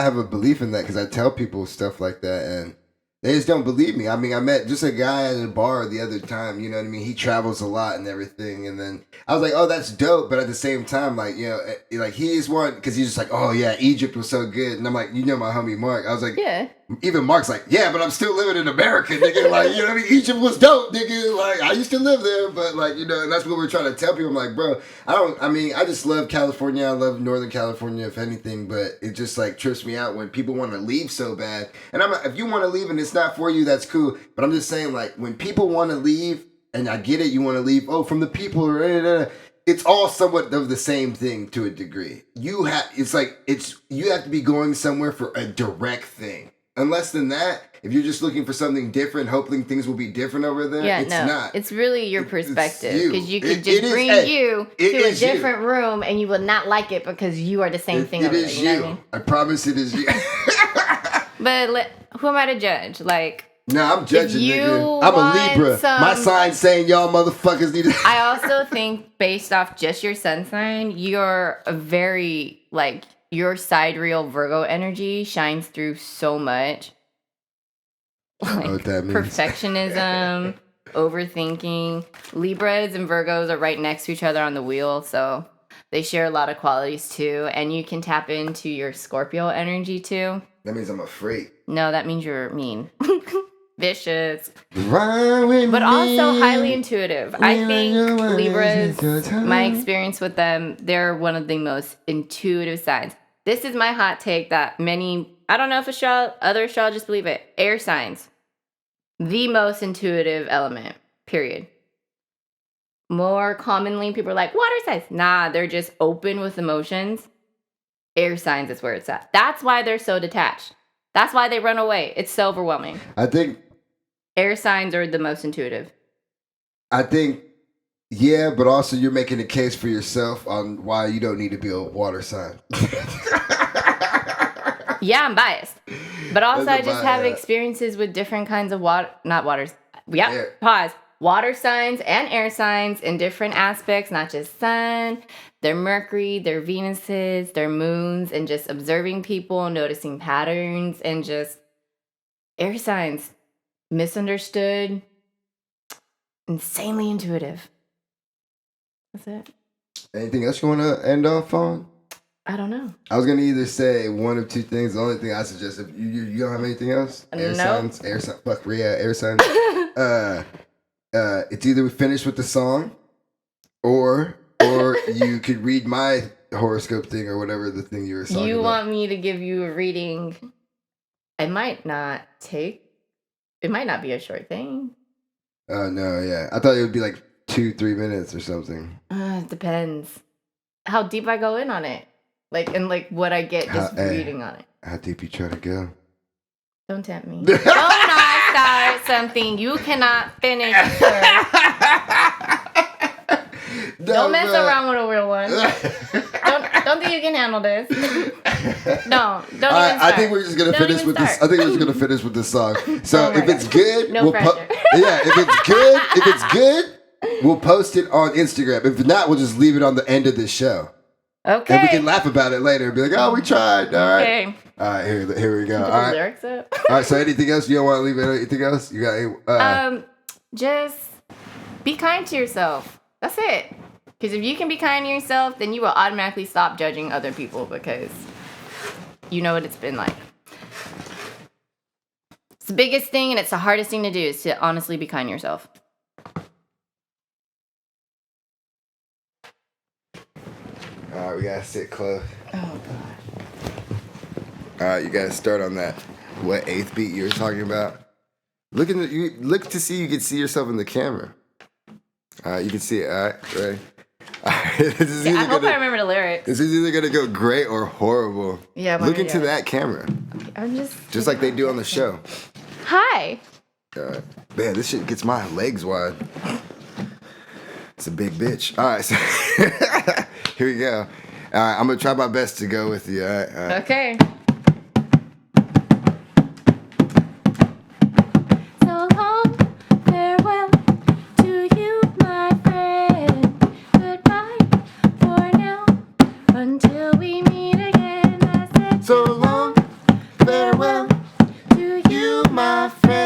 have a belief in that, because I tell people stuff like that, and They just don't believe me. I mean, I met just a guy at a bar the other time, you know what I mean? He travels a lot and everything. And then I was like, oh, that's dope. But at the same time, like, you know, like he's one, because he's just like, oh, yeah, Egypt was so good. And I'm like, you know my homie Mark. I was like, Yeah. Even Mark's like, yeah, but I'm still living in America, nigga. Like, you know what I mean? Egypt was dope, nigga. Like, I used to live there, but like, you know, and that's what we're trying to tell people. I'm like, bro, I just love California. I love Northern California, if anything, but it just like trips me out when people want to leave so bad. And if you want to leave and it's not for you, that's cool. But I'm just saying, like, when people want to leave, and I get it, you want to leave, from the people, it's all somewhat of the same thing to a degree. You have to be going somewhere for a direct thing. Unless than that, if you're just looking for something different, hoping things will be different over there, it's not. It's really your perspective. Because you could bring you to a different room and you will not like it because you are the same thing over there. It is you. I promise it is you. But who am I to judge? Like, no, I'm judging, nigga. I'm a Libra. My sign's saying y'all motherfuckers need to... I also think based off just your sun sign, you're a very, like... Your sidereal Virgo energy shines through so much. Like, I know what that means. Perfectionism, overthinking. Libras and Virgos are right next to each other on the wheel, so they share a lot of qualities too. And you can tap into your Scorpio energy too. That means I'm a freak. No, that means you're mean. Vicious. But also highly intuitive. I think Libras, my experience with them, they're one of the most intuitive signs. This is my hot take that many, I don't know if other astrologists believe it, air signs, the most intuitive element, period. More commonly, people are like, water signs. Nah, they're just open with emotions. Air signs is where it's at. That's why they're so detached. That's why they run away. It's so overwhelming. I think air signs are the most intuitive. I think, yeah, but also you're making a case for yourself on why you don't need to be a water sign. Yeah, I'm biased. But also I just have experiences with different kinds of water signs and air signs in different aspects, not just sun, their Mercury, their Venuses, their moons, and just observing people, noticing patterns, and just air signs, misunderstood, insanely intuitive. That's it. Anything else you want to end off on? I don't know. I was going to either say one of two things. The only thing I suggest, if you don't have anything else? Air signs. Fuck, yeah, air signs. It's either we finish with the song or you could read my horoscope thing or whatever the thing you were talking about. You want me to give you a reading? It might not be a short thing. Oh, no, yeah. I thought it would be like 2-3 minutes or something. It depends. How deep I go in on it. What I get just reading on it. How deep you try to go? Don't tempt me. Don't I start something you cannot finish first. Don't mess around with a real one. Don't think you can handle this. Don't even start. I think we're just gonna finish with this. I think we're just gonna finish with this song. So if it's good, no pressure. If it's good, we'll post it on Instagram. If not, we'll just leave it on the end of this show. Okay. And we can laugh about it later and be like, oh, we tried. All right. Okay. All right, here we go. Put All right. lyrics up. All right, so anything else? You don't want to leave anything else? You got just be kind to yourself. That's it. Because if you can be kind to yourself, then you will automatically stop judging other people because you know what it's been like. It's the biggest thing and it's the hardest thing to do is to honestly be kind to yourself. All right, we gotta sit close. Oh, God. All right, you gotta start on that. What 8th beat you were talking about? Look to see you can see yourself in the camera. All right, you can see it. All right, ready? All right, I hope I remember the lyrics. This is either gonna go great or horrible. Yeah, look into that camera. Okay, I'm just like they do on the show. Hi. Man, this shit gets my legs wide. It's a big bitch. All right, so here we go. All right, I'm gonna try my best to go with you. All right. Okay. So long, farewell to you, my friend. Goodbye for now, until we meet again. I said so long, farewell to you, my friend.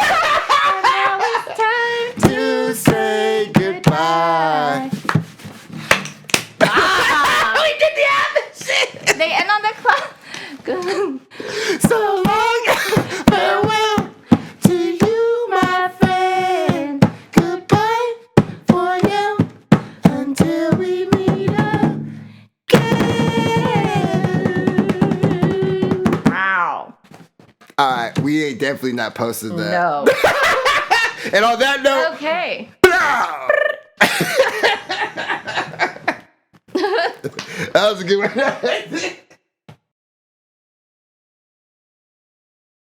now it's time To say goodbye. We did the opposite. They end on the clock. So long, farewell to you, my friend. Goodbye for now until we meet again. Wow. All right, we ain't definitely not posted that. No. And on that note, Okay. that was a good one.